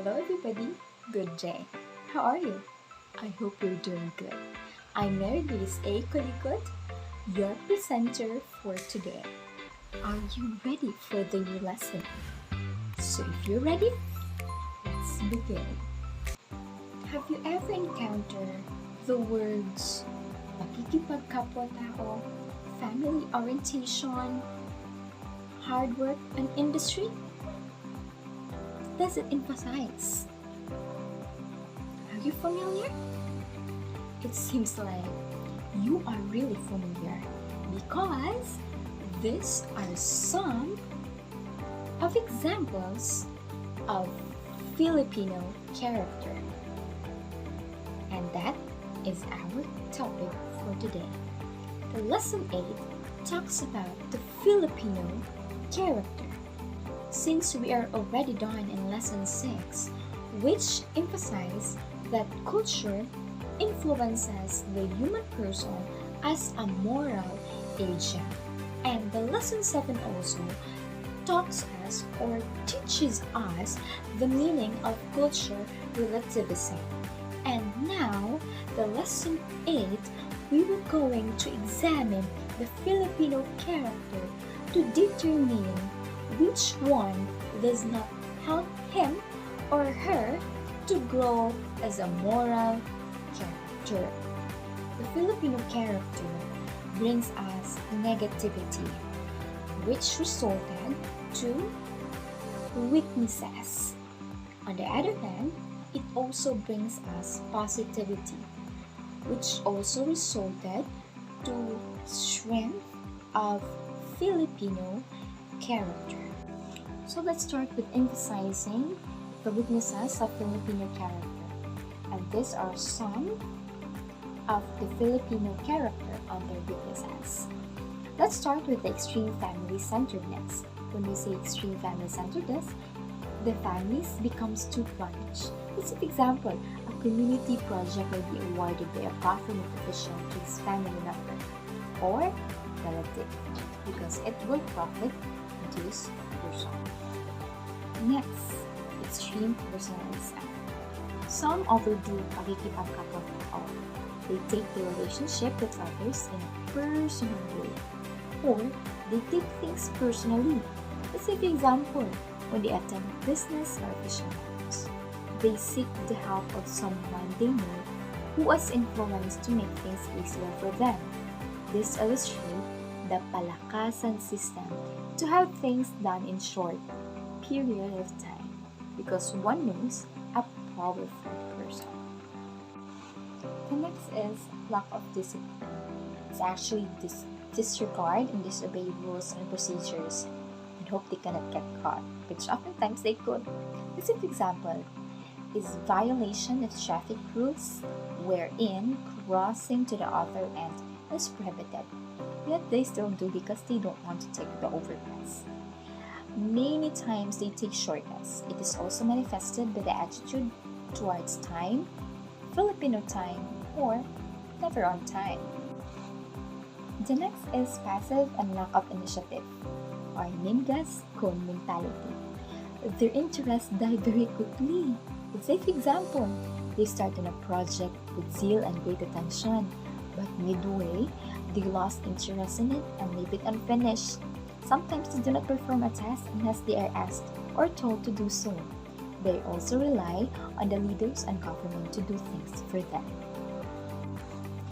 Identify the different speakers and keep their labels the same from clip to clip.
Speaker 1: Hello everybody, good day. How are you? I hope you're doing good. I'm Mary Grace A. Kulikot, your presenter for today. Are you ready for the new lesson? So if you're ready, let's begin. Have you ever encountered the words pakikipagkapwa-tao, family orientation, hard work, and industry? Does it emphasize? Are you familiar? It seems like you are really familiar because these are some of examples of Filipino character. And that is our topic for today. The lesson 8 talks about the Filipino character. Since we are already done in lesson 6, which emphasizes that culture influences the human person as a moral agent. And the lesson 7 also talks us or teaches us the meaning of culture relativism. And now, the lesson 8, we were going to examine the Filipino character to determine which one does not help him or her to grow as a moral character. The Filipino character brings us negativity, which resulted to weaknesses. On the other hand, it also brings us positivity, which also resulted to strength of Filipino character. So let's start with emphasizing the weaknesses of Filipino character. And these are some of the Filipino character on their weaknesses. Let's start with the extreme family-centeredness. When we say extreme family-centeredness, the families becomes too plunged. Let's take example, a community project may be awarded by a government official to his family member or relative because it will profit this person. Next, extreme personalism. Some overdo pakikipagkapwa-tao. They take the relationship with others in a personal way, or they take things personally. Let's take the example, when they attend business or official matters, they seek the help of someone they know who was influenced to make things easier for them. This illustrates the palakasan system to have things done in short period of time because one knows a powerful person. The next is lack of discipline. It's actually disregard and disobey rules and procedures and hope they cannot get caught, which oftentimes they could. This example is violation of traffic rules wherein crossing to the other end is prohibited. Yet they still do because they don't want to take the overpass. Many times they take shortcuts. It is also manifested by the attitude towards time, Filipino time, or never on time. The next is passive and lack of initiative, or ningas con mentality. Their interests die very quickly. Let's say, for example, they start on a project with zeal and great attention, but midway, they lost interest in it and leave it unfinished. Sometimes they do not perform a task unless they are asked or told to do so. They also rely on the leaders and government to do things for them.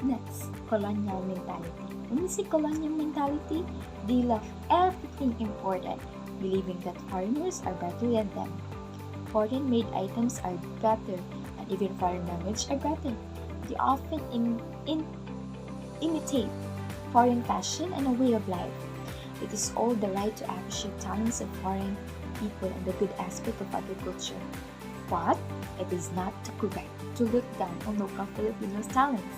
Speaker 1: Next, colonial mentality. When we say colonial mentality, they love everything important, believing that foreigners are better than them. Foreign-made items are better, and even foreign language are better. They often imitate foreign fashion and a way of life. It is all the right to appreciate talents of foreign people and the good aspect of agriculture. But it is not correct to look down on local Filipinos' talents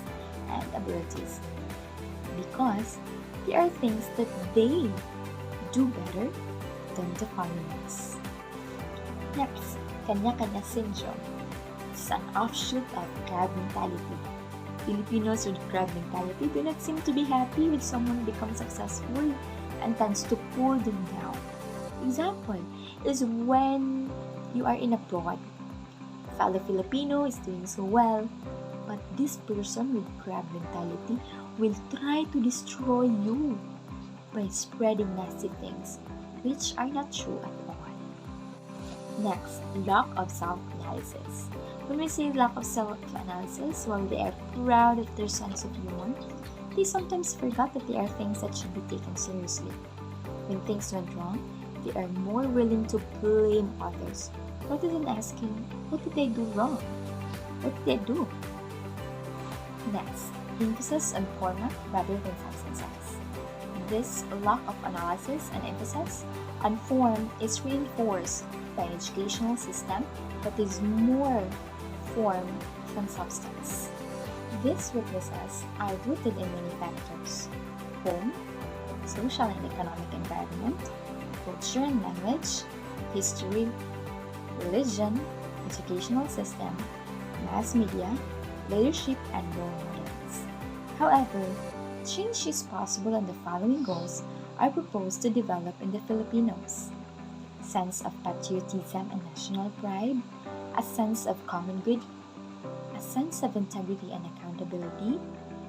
Speaker 1: and abilities because there are things that they do better than the foreigners. Next, kanya-kanya syndrome. It's an offshoot of crab mentality. Filipinos with crab mentality do not seem to be happy with someone who becomes successful and tends to pull them down. Example is when you are in abroad fellow Filipino is doing so well, but this person with crab mentality will try to destroy you by spreading nasty things, which are not true at all. Next, lack of self-analysis. When we say lack of self-analysis, while they are proud of their sense of humor, they sometimes forget that there are things that should be taken seriously. When things went wrong, they are more willing to blame others rather than asking, what did they do wrong? What did they do? Next, emphasis on format rather than substance. This lack of analysis and emphasis on form is reinforced by an educational system that is more form than substance. These weaknesses are rooted in many factors: home, social and economic environment, culture and language, history, religion, educational system, mass media, leadership, and role models. However, change is possible, and the following goals are proposed to develop in the Filipinos: sense of patriotism and national pride, a sense of common good, a sense of integrity and accountability,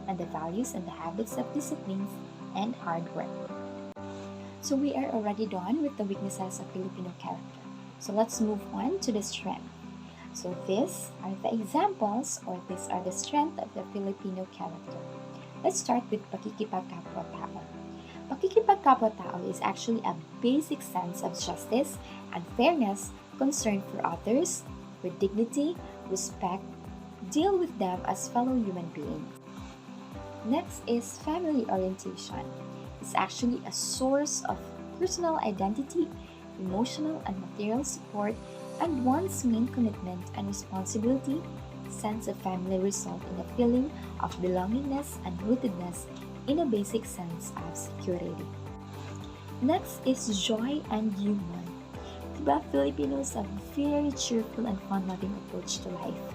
Speaker 1: and the values and the habits of disciplines and hard work. So we are already done with the weaknesses of Filipino character. So let's move on to the strength. So these are the examples, or these are the strength of the Filipino character. Let's start with pakikipagkapwa-tao. Pakikipagkapwa-tao is actually a basic sense of justice and fairness, concern for others, with dignity, respect, deal with them as fellow human beings. Next is family orientation. It's actually a source of personal identity, emotional and material support, and one's main commitment and responsibility. Sense of family result in a feeling of belongingness and rootedness in a basic sense of security. Next is joy and humor. Diba, Filipinos have a very cheerful and fun-loving approach to life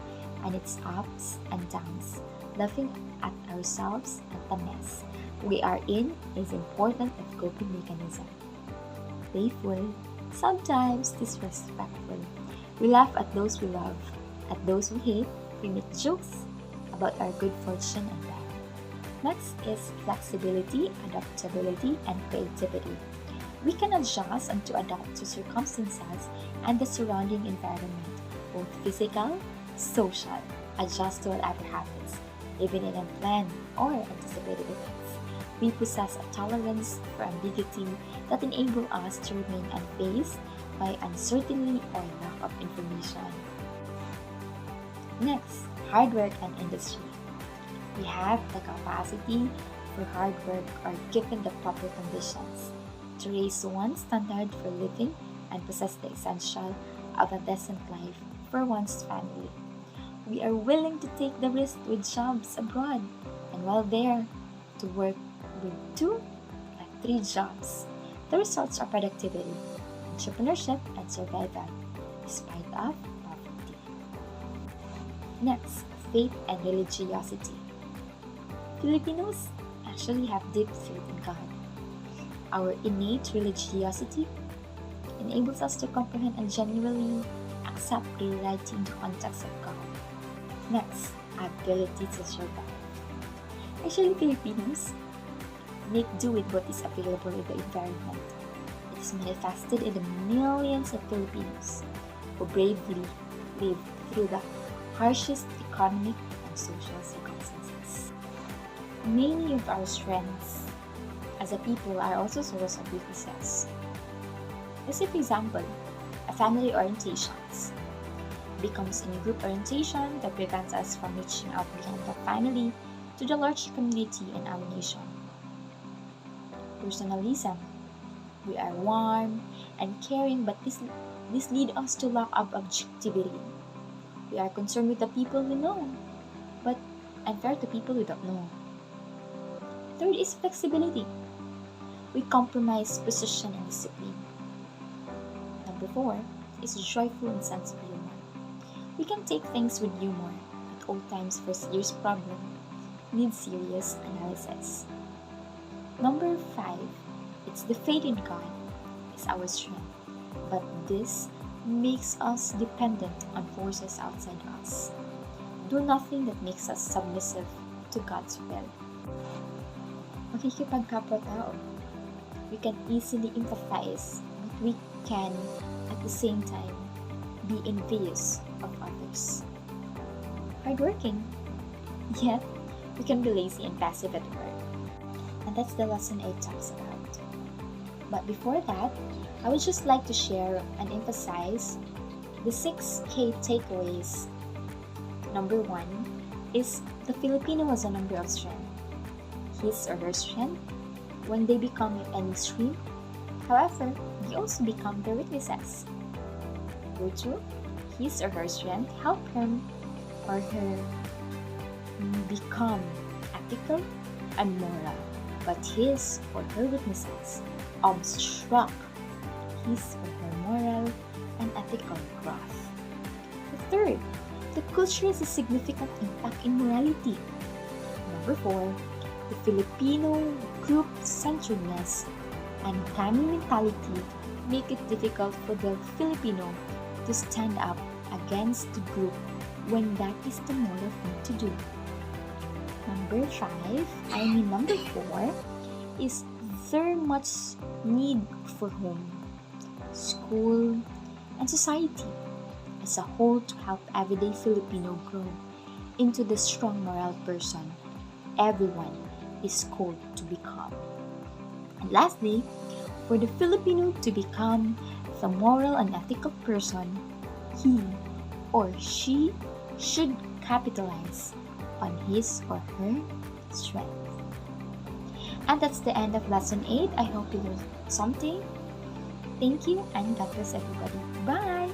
Speaker 1: and its ups and downs. Laughing at ourselves and the mess we are in is important as coping mechanism. Playful, sometimes disrespectful. We laugh at those we love, at those we hate. We make jokes about our good fortune and bad. Next is flexibility, adaptability, and creativity. We can adjust and to adapt to circumstances and the surrounding environment, both physical, social, adjust to whatever happens, even in unplanned or anticipated events. We possess a tolerance for ambiguity that enable us to remain unfazed by uncertainty or lack of information. Next, hard work and industry. We have the capacity for hard work or given the proper conditions to raise one's standard for living and possess the essential of a decent life for one's family. We are willing to take the risk with jobs abroad, and while there, to work with 2 like 3 jobs. The results are productivity, entrepreneurship, and survival, despite of poverty. Next, faith and religiosity. Filipinos actually have deep faith in God. Our innate religiosity enables us to comprehend and genuinely accept the reality in the context of God. Next, ability to survive. Actually, Filipinos make do with what is available in the environment. It is manifested in the millions of Filipinos who bravely live through the harshest economic and social circumstances. Many of our strengths as a people are also source of weaknesses. Let's say, for example, a family orientations becomes in a group orientation that prevents us from reaching out beyond the family to the large community in our nation. Personalism. We are warm and caring, but this leads us to lack of objectivity. We are concerned with the people we know, but unfair to people we don't know. Third is flexibility. We compromise precision and discipline. Number 4 is joyful and sense of humor. We can take things with humor at all times for serious problem need serious analysis. Number 5, it's the faith in God is our strength, but this makes us dependent on forces outside us. Do nothing that makes us submissive to God's will. Makikipagkapwa-tao. We can easily empathize, but we can, at the same time, be envious of others. Hardworking, yet we can be lazy and passive at work. And that's the lesson 8 talks about. But before that, I would just like to share and emphasize the 6 key takeaways. Number 1 is the Filipino has a number of strength. His or her strength when they become an extreme. However, they also become their weaknesses. Number 2, his or her strength help him or her become ethical and moral, but his or her weaknesses obstruct his or her moral and ethical growth. The third, the culture has a significant impact in morality. Number 4, the Filipino group-centeredness and family mentality make it difficult for the Filipino to stand up against the group when that is the moral thing to do. Number 4 is there much need for home, school, and society as a whole to help everyday Filipino grow into the strong moral person everyone is called to become. And lastly, for the Filipino to become the moral and ethical person, he or she should capitalize on his or her strength. And that's the end of lesson 8. I hope you learned something. Thank you and God bless everybody. Bye!